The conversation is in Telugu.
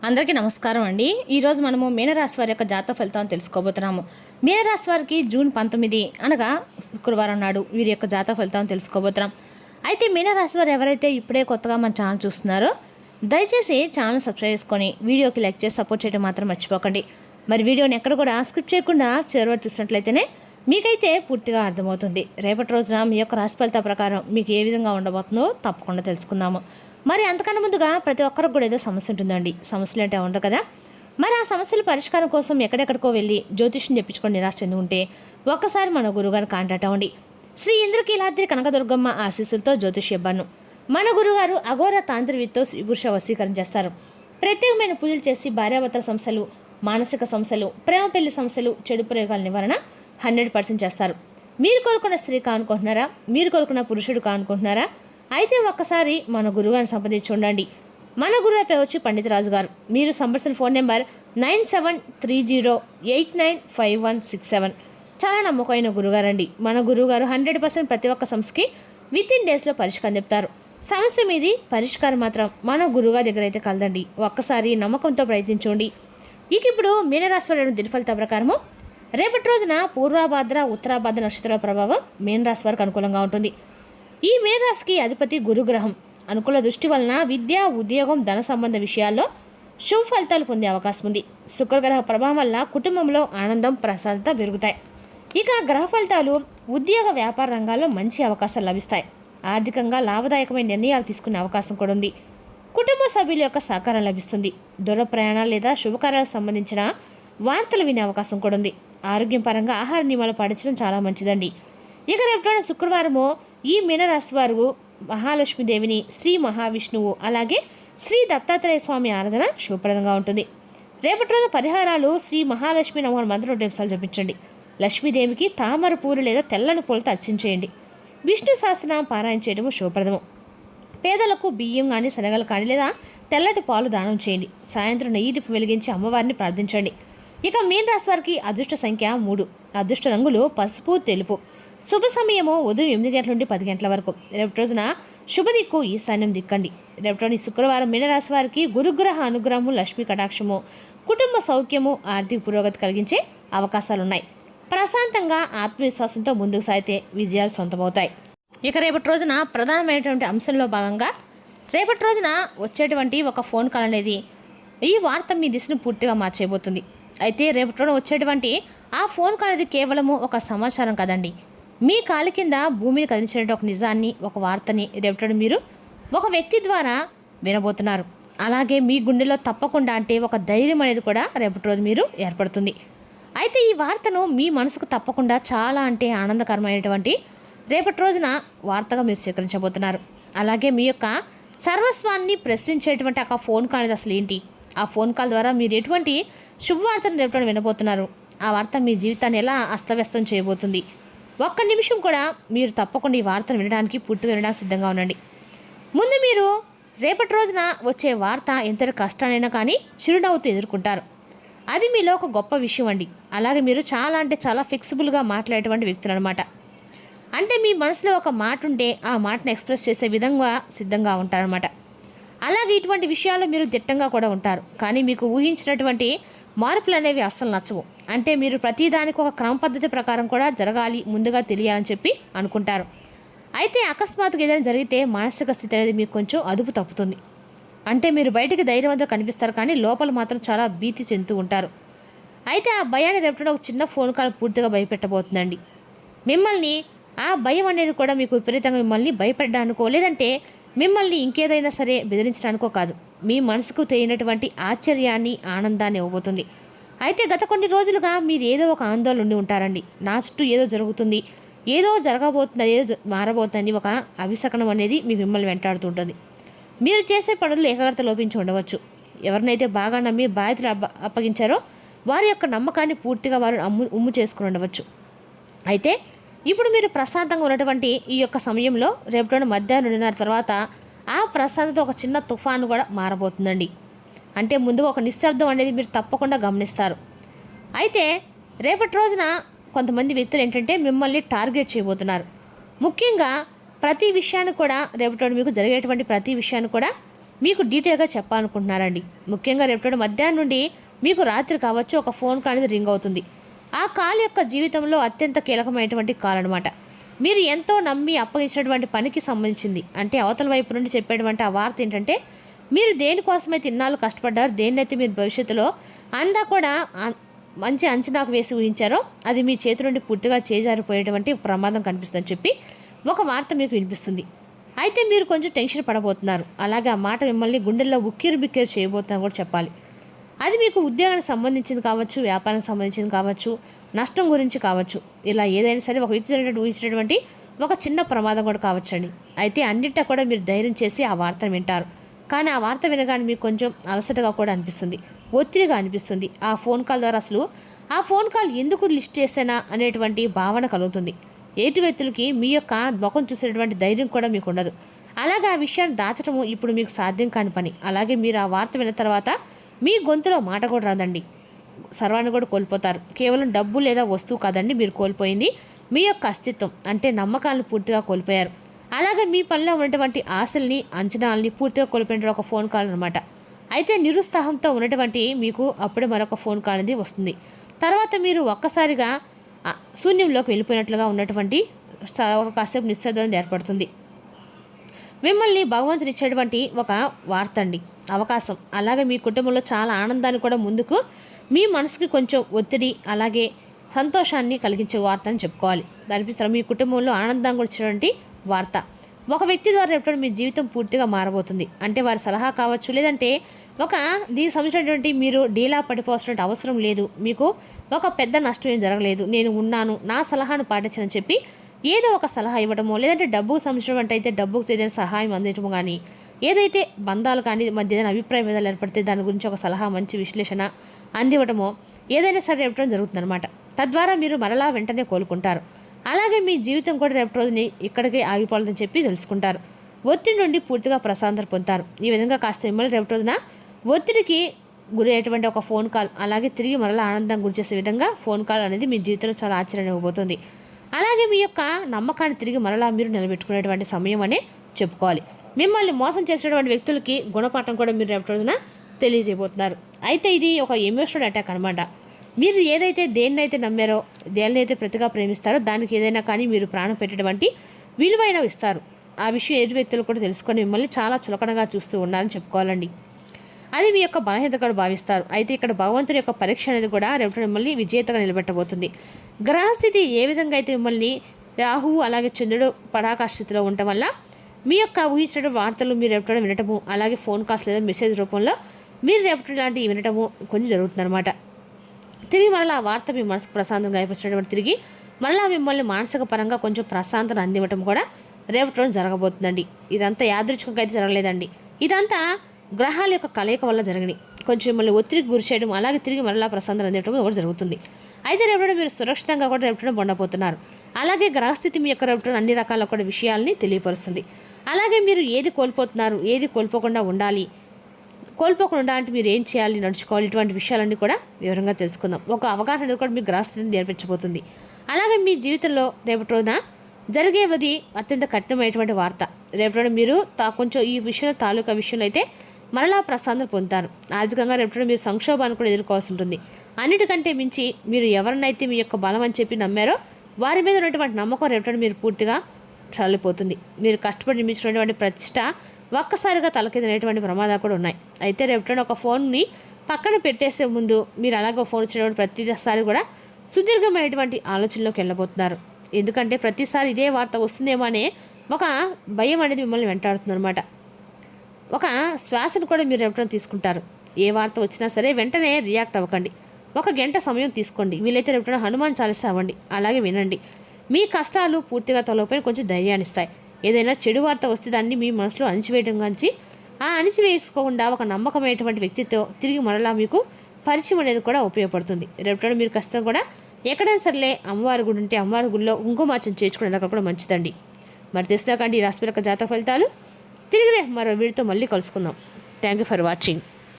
అందరికీ నమస్కారం అండి. ఈరోజు మనము మీనరాశి వారి యొక్క జాతక ఫలితాలను తెలుసుకోబోతున్నాము. మీనరాశి వారికి జూన్ 19 అనగా శుక్రవారం నాడు వీరి యొక్క జాతక ఫలితాలను తెలుసుకోబోతున్నాం. అయితే మీనరాశి వారు ఎవరైతే ఇప్పుడే కొత్తగా మన ఛానల్ చూస్తున్నారో దయచేసి ఛానల్ సబ్స్క్రైబ్ చేసుకొని వీడియోకి లైక్ చేసి సపోర్ట్ చేయడం మాత్రం మర్చిపోకండి. మరి వీడియోని ఎక్కడ కూడా స్కిప్ చేయకుండా చివరి చూసినట్లయితేనే మీకైతే పూర్తిగా అర్థమవుతుంది. రేపటి రోజున మీ యొక్క రాశి ఫలితాల ప్రకారం మీకు ఏ విధంగా ఉండబోతుందో తప్పకుండా తెలుసుకుందాము. మరి అంతకన్నా ముందుగా ప్రతి ఒక్కరికి కూడా ఏదో సమస్య ఉంటుందండి. సమస్యలు అంటే ఉండవు కదా. మరి ఆ సమస్యల పరిష్కారం కోసం ఎక్కడెక్కడికో వెళ్ళి జ్యోతిష్యం చెప్పించుకొని నిరాశ చెంది ఉంటే ఒక్కసారి మన గురువుగారు కాంటాక్ట్ అవ్వండి. శ్రీ ఇంద్రకీలాద్రి కనకదుర్గమ్మ ఆశీస్సులతో జ్యోతిష్యబ్బాను మన గురుగారు అఘోర తాంత్రివిత్తో పురుష వశీకరణ చేస్తారు. ప్రత్యేకమైన పూజలు చేసి భార్యాభర్తల సమస్యలు, మానసిక సమస్యలు, ప్రేమ పెళ్లి సమస్యలు, చెడు ప్రయోగాల నివారణ 100% చేస్తారు. మీరు కోరుకున్న స్త్రీ కానుకుంటున్నారా? మీరు కోరుకున్న పురుషుడు కానుకుంటున్నారా? అయితే ఒక్కసారి మన గురువుగారిని సంప్రదించి ఉండండి. మన గురువు పేరు వచ్చి పండిత రాజు గారు. మీరు సంప్రదించిన ఫోన్ నెంబర్ 9730895167. చాలా నమ్మకమైన గురుగారండి. మన గురువుగారు 100% ప్రతి ఒక్క సమస్యకి వితిన్ డేస్లో పరిష్కారం చెప్తారు. సమస్య మీది పరిష్కారం మాత్రం మన గురువుగారి దగ్గర అయితే కలదండి. ఒక్కసారి నమ్మకంతో ప్రయత్నించండి. ఇప్పుడు మీనరాశి వారి దినఫలిత ప్రకారము రేపటి రోజున పూర్వభాద్ర ఉత్తరాభాద్ర నక్షత్రాల ప్రభావం మీనరాశి వారికి అనుకూలంగా ఉంటుంది. ఈ మీనరాశికి అధిపతి గురుగ్రహం. అనుకూల దృష్టి వలన విద్య, ఉద్యోగం, ధన సంబంధ విషయాల్లో శుభ ఫలితాలు పొందే అవకాశం ఉంది. శుక్రగ్రహ ప్రభావం వల్ల కుటుంబంలో ఆనందం, ప్రశాంతత పెరుగుతాయి. ఇక గ్రహ ఫలితాలు ఉద్యోగ, వ్యాపార రంగాల్లో మంచి అవకాశాలు లభిస్తాయి. ఆర్థికంగా లాభదాయకమైన నిర్ణయాలు తీసుకునే అవకాశం కూడా ఉంది. కుటుంబ సభ్యుల యొక్క సహకారం లభిస్తుంది. దూర ప్రయాణాలు లేదా శుభకార్యాలకు సంబంధించిన వార్తలు వినే అవకాశం కూడా ఉంది. ఆరోగ్యం పరంగా ఆహార నియమాలు పాటించడం చాలా మంచిదండి. ఇక రేపటి శుక్రవారము ఈ మీనరాశి వారు మహాలక్ష్మీదేవిని, శ్రీ మహావిష్ణువు, అలాగే శ్రీ దత్తాత్రేయ స్వామి ఆరాధన శుభప్రదంగా ఉంటుంది. రేపటి రోజు పరిహారాలు శ్రీ మహాలక్ష్మి నమో మంత్ర 2 నిమిషాలు జపించండి. లక్ష్మీదేవికి తామర పూలు లేదా తెల్లని పూలతో అర్చించేయండి. విష్ణు సహస్రనామం పారాయణ చేయడము శుభప్రదము. పేదలకు బియ్యం కానీ, శనగలు కానీ లేదా తెల్లటి పాలు దానం చేయండి. సాయంత్రం నెయ్యి దీపం వెలిగించి అమ్మవారిని ప్రార్థించండి. ఇక మీనరాశి వారికి అదృష్ట సంఖ్య 3. అదృష్ట రంగులు పసుపు, తెలుపు. శుభ సమయము ఉదయం 8 గంటల నుండి 10 గంటల వరకు. రేపటి రోజున శుభదిక్కు ఈశాన్యం దిక్కండి. రేపటి శుక్రవారం మీనరాశి వారికి గురుగ్రహ అనుగ్రహము, లక్ష్మీ కటాక్షము, కుటుంబ సౌఖ్యము, ఆర్థిక పురోగతి కలిగించే అవకాశాలున్నాయి. ప్రశాంతంగా ఆత్మవిశ్వాసంతో ముందుకు సాగితే విజయాలు సొంతమవుతాయి. ఇక రేపటి రోజున ప్రధానమైనటువంటి అంశంలో భాగంగా రేపటి రోజున వచ్చేటువంటి ఒక ఫోన్ కాల్ అనేది ఈ వార్త మీ దిశను పూర్తిగా మార్చేయబోతుంది. అయితే రేపటి రోజున వచ్చేటువంటి ఆ ఫోన్ కాల్ అనేది కేవలము ఒక సమాచారం కదండి. మీ కాలి కింద భూమిని కదిలించిన ఒక నిజాన్ని, ఒక వార్తని రేపటి మీరు ఒక వ్యక్తి ద్వారా వినబోతున్నారు. అలాగే మీ గుండెలో తప్పకుండా అంటే ఒక ధైర్యం అనేది కూడా రేపటి రోజు మీరు ఏర్పడుతుంది. అయితే ఈ వార్తను మీ మనసుకు తప్పకుండా చాలా అంటే ఆనందకరమైనటువంటి రేపటి రోజున వార్తగా మీరు స్వీకరించబోతున్నారు. అలాగే మీ యొక్క సర్వస్వాన్ని ప్రశ్నించేటువంటి ఒక ఫోన్ కాల్ అసలు ఏంటి, ఆ ఫోన్ కాల్ ద్వారా మీరు ఎటువంటి శుభవార్తను రేపటి వినబోతున్నారు, ఆ వార్త మీ జీవితాన్ని ఎలా అస్తవ్యస్తం చేయబోతుంది. ఒక్క నిమిషం కూడా మీరు తప్పకుండా ఈ వార్తను వినడానికి, పూర్తిగా వినడానికి సిద్ధంగా ఉండండి. ముందు మీరు రేపటి రోజున వచ్చే వార్త ఎంతటి కష్టానైనా కానీ చిరునవ్వుతో ఎదుర్కొంటారు. అది మీలో ఒక గొప్ప విషయం అండి. అలాగే మీరు చాలా అంటే చాలా ఫ్లెక్సిబుల్గా మాట్లాడేటువంటి వ్యక్తులు అనమాట. అంటే మీ మనసులో ఒక మాట ఉంటే ఆ మాటను ఎక్స్ప్రెస్ చేసే విధంగా సిద్ధంగా ఉంటారనమాట. అలాగే ఇటువంటి విషయాల్లో మీరు దిట్టంగా కూడా ఉంటారు. కానీ మీకు ఊహించినటువంటి మార్పులు అనేవి అస్సలు నచ్చవు. అంటే మీరు ప్రతిదానికి ఒక క్రమ పద్ధతి ప్రకారం కూడా జరగాలి, ముందుగా తెలియాలని చెప్పి అనుకుంటారు. అయితే అకస్మాత్తుగా ఏదైనా జరిగితే మానసిక స్థితి అనేది మీకు కొంచెం అదుపు తప్పుతుంది. అంటే మీరు బయటికి ధైర్యవంతంగా కనిపిస్తారు, కానీ లోపల మాత్రం చాలా భీతి చెందుతూ ఉంటారు. అయితే ఆ భయాన్ని రేపటి ఒక చిన్న ఫోన్ కాల్ పూర్తిగా భయపెట్టబోతుందండి. మిమ్మల్ని ఆ భయం అనేది కూడా మీకు విపరీతంగా మిమ్మల్ని భయపెట్టడానికో లేదంటే మిమ్మల్ని ఇంకేదైనా సరే బెదిరించడానికో కాదు, మీ మనసుకు తెలియనటువంటి ఆశ్చర్యాన్ని, ఆనందాన్ని ఇవ్వబోతుంది. అయితే గత కొన్ని రోజులుగా మీరు ఏదో ఒక ఆందోళన ఉండి ఉంటారండి. నా చుట్టూ ఏదో జరుగుతుంది, ఏదో జరగబోతుంది, ఏదో మారబోతుంది, ఒక అభిషేకం అనేది మిమ్మల్ని వెంటాడుతుంటుంది. మీరు చేసే పనుల్లో ఏకాగ్రత లోపించి ఉండవచ్చు. ఎవరినైతే బాగా నమ్మి బాధ్యతలు అప్పగించారో వారి యొక్క నమ్మకాన్ని పూర్తిగా వారు ఉమ్ము చేసుకుని ఉండవచ్చు. అయితే ఇప్పుడు మీరు ప్రశాంతంగా ఉన్నటువంటి ఈ యొక్క సమయంలో రేపటి మధ్యాహ్నం 2:30 తర్వాత ఆ ప్రశాంతత ఒక చిన్న తుఫాను కూడా మారబోతుందండి. అంటే ముందుగా ఒక నిశ్శబ్దం అనేది మీరు తప్పకుండా గమనిస్తారు. అయితే రేపటి రోజున కొంతమంది వ్యక్తులు ఏంటంటే మిమ్మల్ని టార్గెట్ చేయబోతున్నారు. ముఖ్యంగా ప్రతి విషయాన్ని కూడా రేపటి మీకు జరిగేటువంటి ప్రతి విషయాన్ని కూడా మీకు డీటెయిల్గా చెప్పాలనుకుంటున్నారండి. ముఖ్యంగా రేపటి మధ్యాహ్నం నుండి మీకు రాత్రి కావచ్చు ఒక ఫోన్ కాల్ అనేది రింగ్ అవుతుంది. ఆ కాల్ యొక్క జీవితంలో అత్యంత కీలకమైనటువంటి కాల్ అనమాట. మీరు ఎంతో నమ్మి అప్పగించినటువంటి పనికి సంబంధించింది. అంటే అవతల వైపు నుండి చెప్పేటువంటి ఆ వార్త ఏంటంటే, మీరు దేనికోసమైతే ఇన్నాళ్ళు కష్టపడ్డారు, దేన్నైతే మీరు భవిష్యత్తులో అంతా కూడా మంచి అంచనాకు వేసి ఊహించారో అది మీ చేతి నుండి పూర్తిగా చేజారిపోయేటువంటి ప్రమాదం కనిపిస్తుందని చెప్పి ఒక వార్త మీకు వినిపిస్తుంది. అయితే మీరు కొంచెం టెన్షన్ పడబోతున్నారు. అలాగే ఆ మాట మిమ్మల్ని గుండెల్లో ఉక్కిరి బిక్కిరి చేయబోతున్నా కూడా చెప్పాలి. అది మీకు ఉద్యోగానికి సంబంధించింది కావచ్చు, వ్యాపారానికి సంబంధించింది కావచ్చు, నష్టం గురించి కావచ్చు. ఇలా ఏదైనా సరే ఒక వ్యక్తి ఊహించినటువంటి ఒక చిన్న ప్రమాదం కూడా కావచ్చండి. అయితే అన్నింటా కూడా మీరు ధైర్యం చేసి ఆ వార్తను వింటారు. కానీ ఆ వార్త వినగానే మీకు కొంచెం అలసటగా కూడా అనిపిస్తుంది, ఒత్తిడిగా అనిపిస్తుంది. ఆ ఫోన్ కాల్ ద్వారా అసలు ఆ ఫోన్ కాల్ ఎందుకు లిస్ట్ చేశానా అనేటువంటి భావన కలుగుతుంది. ఎటు వ్యక్తులకి మీ యొక్క ముఖం చూసేటువంటి ధైర్యం కూడా మీకు ఉండదు. అలాగే ఆ విషయాన్ని దాచడము ఇప్పుడు మీకు సాధ్యం కాని పని. అలాగే మీరు ఆ వార్త విన్న తర్వాత మీ గొంతులో మాట కూడా రాదండి. సర్వాన్ని కూడా కోల్పోతారు. కేవలం డబ్బు లేదా వస్తువు కాదండి మీరు కోల్పోయింది, మీ యొక్క అస్తిత్వం అంటే నమ్మకాలను పూర్తిగా కోల్పోయారు. అలాగే మీ పనిలో ఉన్నటువంటి ఆశల్ని, అంచనాలని పూర్తిగా కోల్పోయిన ఒక ఫోన్ కాల్ అనమాట. అయితే నిరుత్సాహంతో ఉన్నటువంటి మీకు అప్పుడే మరొక ఫోన్ కాల్ అనేది వస్తుంది. తర్వాత మీరు ఒక్కసారిగా శూన్యంలోకి వెళ్ళిపోయినట్లుగా ఉన్నటువంటి కాసేపు నిశ్శబ్దం ఏర్పడుతుంది. మిమ్మల్ని భగవంతుడు ఇచ్చేటువంటి ఒక వార్త అండి, అవకాశం. అలాగే మీ కుటుంబంలో చాలా ఆనందాన్ని కూడా ముందుకు మీ మనసుకి కొంచెం ఒత్తిడి అలాగే సంతోషాన్ని కలిగించే వార్త అని చెప్పుకోవాలి. దానిపిస్తారు మీ కుటుంబంలో ఆనందాన్ని కూడా ఇచ్చేటువంటి వార్త. ఒక వ్యక్తి ద్వారా ఎప్పుడైనా మీ జీవితం పూర్తిగా మారబోతుంది. అంటే వారి సలహా కావచ్చు, లేదంటే దీనికి సంబంధించినటువంటి మీరు డీలా పడిపోవాల్సిన అవసరం లేదు, మీకు ఒక పెద్ద నష్టం ఏం జరగలేదు, నేను ఉన్నాను, నా సలహాను పాటించని చెప్పి ఏదో ఒక సలహా ఇవ్వడమో, లేదంటే డబ్బుకు సంబంధించినటువంటి అయితే డబ్బుకు ఏదైనా సహాయం అందించడం కానీ, ఏదైతే బంధాలు కానీ మధ్య ఏదైనా అభిప్రాయ భేదాలు ఏర్పడితే దాని గురించి ఒక సలహా మంచి విశ్లేషణ అందివ్వడమో ఏదైనా సరే ఇవ్వడం జరుగుతుందన్నమాట. తద్వారా మీరు మరలా వెంటనే కోలుకుంటారు. అలాగే మీ జీవితం కూడా రేపటి రోజుని ఇక్కడికే ఆగిపోవాలని చెప్పి తెలుసుకుంటారు. ఒత్తిడి నుండి పూర్తిగా ప్రశాంతత పొందుతారు. ఈ విధంగా కాస్త మిమ్మల్ని రేపటి రోజున ఒత్తిడికి గురి అయ్యేటువంటి ఒక ఫోన్ కాల్, అలాగే తిరిగి మరలా ఆనందం గురి చేసే విధంగా ఫోన్ కాల్ అనేది మీ జీవితంలో చాలా ఆశ్చర్యం ఇవ్వబోతుంది. అలాగే మీ యొక్క నమ్మకాన్ని తిరిగి మరలా మీరు నిలబెట్టుకునేటువంటి సమయం అనే చెప్పుకోవాలి. మిమ్మల్ని మోసం చేసేటువంటి వ్యక్తులకి గుణపాఠం కూడా మీరు రేపటి రోజున తెలియజేయబోతున్నారు. అయితే ఇది ఒక ఎమోషనల్ అటాక్ అనమాట. మీరు ఏదైతే దేన్నైతే నమ్మారో, దేన్నైతే ప్రతిగా ప్రేమిస్తారో దానికి ఏదైనా కానీ మీరు ప్రాణం పెట్టేటువంటి విలువైనవి ఇస్తారు. ఆ విషయం ఎదుటి వ్యక్తులు కూడా తెలుసుకొని మిమ్మల్ని చాలా చులకనగా చూస్తూ ఉన్నారని చెప్పుకోవాలండి. అది మీ యొక్క బలహీనత కూడా భావిస్తారు. అయితే ఇక్కడ భగవంతుడి యొక్క పరీక్ష అనేది కూడా రేపటి మిమ్మల్ని విజేతగా నిలబెట్టబోతుంది. గ్రహస్థితి ఏ విధంగా అయితే మిమ్మల్ని రాహువు అలాగే చంద్రుడు పరాకాష్ఠితిలో ఉండటం వల్ల మీ యొక్క ఊహించిన వార్తలు మీరు రేపటి వినటము, అలాగే ఫోన్ కాల్స్ లేదా మెసేజ్ రూపంలో మీరు రేపటి లాంటివి వినటము కొంచెం జరుగుతుందన్నమాట. తిరిగి మరలా ఆ వార్త మీ మనసుకు ప్రశాంతంగా ఏర్పరిచినటువంటి తిరిగి మరలా మిమ్మల్ని మానసిక పరంగా కొంచెం ప్రశాంతత అందివ్వటం కూడా రేపటి రోజు జరగబోతుందండి. ఇదంతా యాదృచ్ఛికంగా అయితే జరగలేదండి. ఇదంతా గ్రహాల యొక్క కలయిక వల్ల జరిగినాయి. కొంచెం మిమ్మల్ని ఒత్తిడికి గురి చేయడం, అలాగే తిరిగి మరలా ప్రశాంతత అందివ్వడం కూడా జరుగుతుంది. అయితే రేపటి మీరు సురక్షితంగా కూడా రేపటి పొందబోతున్నారు. అలాగే గ్రహస్థితి మీ యొక్క రేపటి అన్ని రకాల కూడా విషయాల్ని తెలియపరుస్తుంది. అలాగే మీరు ఏది కోల్పోతున్నారు, ఏది కోల్పోకుండా ఉండాలి, కోల్పోకుండా అంటే మీరు ఏం చేయాలి, నడుచుకోవాలి, ఇటువంటి విషయాలన్నీ కూడా వివరంగా తెలుసుకుందాం. ఒక అవగాహన కూడా మీ గ్రహస్థితిని నేర్పించబోతుంది. అలాగే మీ జీవితంలో రేపటి రోజున జరిగేది అత్యంత కఠినమైనటువంటి వార్త. రేపటి రోజున మీరు కొంచెం ఈ విషయంలో తాలూకా విషయంలో అయితే మరలా ప్రశాంతత పొందుతారు. ఆర్థికంగా రేపటి రోజున మీరు సంక్షోభాన్ని కూడా ఎదుర్కోవాల్సి ఉంటుంది. అన్నిటికంటే మించి మీరు ఎవరినైతే మీ యొక్క బలం అని చెప్పి నమ్మారో వారి మీద ఉన్నటువంటి నమ్మకం రేపటి మీరు పూర్తిగా చల్లిపోతుంది. మీరు కష్టపడి నిర్మించినటువంటి ప్రతిష్ట ఒక్కసారిగా తలకెదినేటువంటి ప్రమాదాలు కూడా ఉన్నాయి. అయితే రేపటి ఒక ఫోన్ని పక్కన పెట్టేసే ముందు మీరు అలాగే ఫోన్ ఇచ్చినటువంటి ప్రతిసారి కూడా సుదీర్ఘమైనటువంటి ఆలోచనలోకి వెళ్ళబోతున్నారు. ఎందుకంటే ప్రతిసారి ఇదే వార్త వస్తుందేమో అనే ఒక భయం అనేది మిమ్మల్ని వెంటాడుతుందన్నమాట. ఒక శ్వాసను కూడా మీరు రేపటి తీసుకుంటారు. ఏ వార్త వచ్చినా సరే వెంటనే రియాక్ట్ అవ్వకండి. ఒక గంట సమయం తీసుకోండి. వీలైతే రేపటి హనుమాన్ చాలీసా అవ్వండి, అలాగే వినండి. మీ కష్టాలు పూర్తిగా తొలగిపోయి కొంచెం ధైర్యాన్ని ఇస్తాయి. ఏదైనా చెడు వార్త వస్తే దాన్ని మీ మనసులో అణిచివేయడం గురించి ఆ అణిచివేసుకోకుండా ఒక నమ్మకమైనటువంటి వ్యక్తితో తిరిగి మరలా మీకు పరిచయం అనేది కూడా ఉపయోగపడుతుంది. రేపటి మీరు కష్టం కూడా ఎక్కడైనా సర్లే అమ్మవారి గుడి ఉంటే అమ్మవారి గుడిలో కుంకుమార్చన చేర్చుకునేలా కూడా మంచిదండి. మరి తెలుసుదాకండి ఈ రాశి యొక్క జాతక ఫలితాలు. తిరిగిరే మరో వీడితో మళ్ళీ కలుసుకుందాం. Thank you for watching.